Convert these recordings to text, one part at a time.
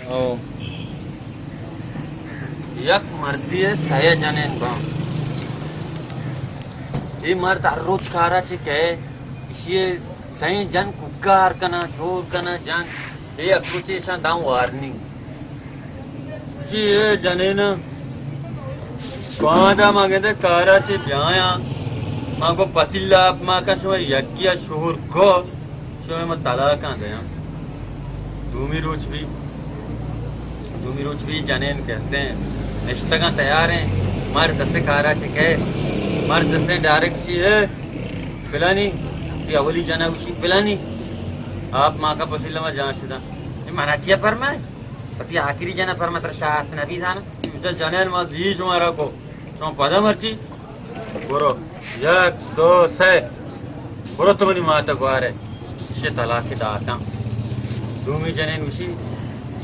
ओ यक मर्दी है सहे जने बम ये मर्द हर रोज खारा चिके इसे सही जन कुकार कना शोर कना जन ये अकुचे सा दाव वार्निंग ये जने न स्वादा मांगे थे कारा चे ब्याया मांगो पसिल्ला आप मां का शो यकिया शोर को शो में तलाक आ गया दूमी रोच भी जनेन कहते हैं रिश्ता का तैयार हैं मर्द दस्ते कारा चिके मर्द दस्ते डायरेक्ट सी है पिलानी कि अवली जना उसी पिलानी आप माँ का पसीला में जान शुदा ये मनाचिया पर मैं पति आखिरी जना पर मैं तरशात नबी जाना उसे जनेन मां दीश मारा को तो पदा मर्ची बोरो यक दो से बोरो तुमनी माता ग्वारे इसे तलाक दाता दूमी जनेन उसी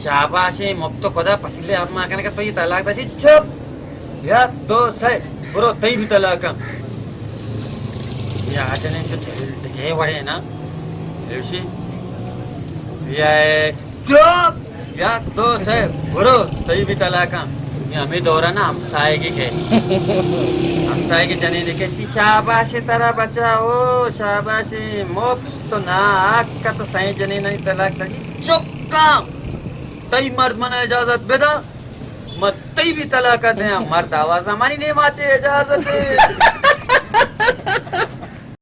शाबाशे मुफ्त कदा पसीले आप मां कहने का तो ये तलाक दसी चुप यक दो से बोरो तई भी तलाक ये आजने से ये वड़े ना ऐसी ये चुप यक दो से बोरो तई भी तलाक ये हमें दौरा ना हमसाए के जने देखे शाबाशे तेरा बच्चा ओ शाबाशे मुफ्त ना का तो सही जने नहीं तलाक दसी चुप काम तई मर्द मना इजाजत बेदा मत तई भी तलाक दे मर्द आवाज हमारी नहीं माचे इजाजत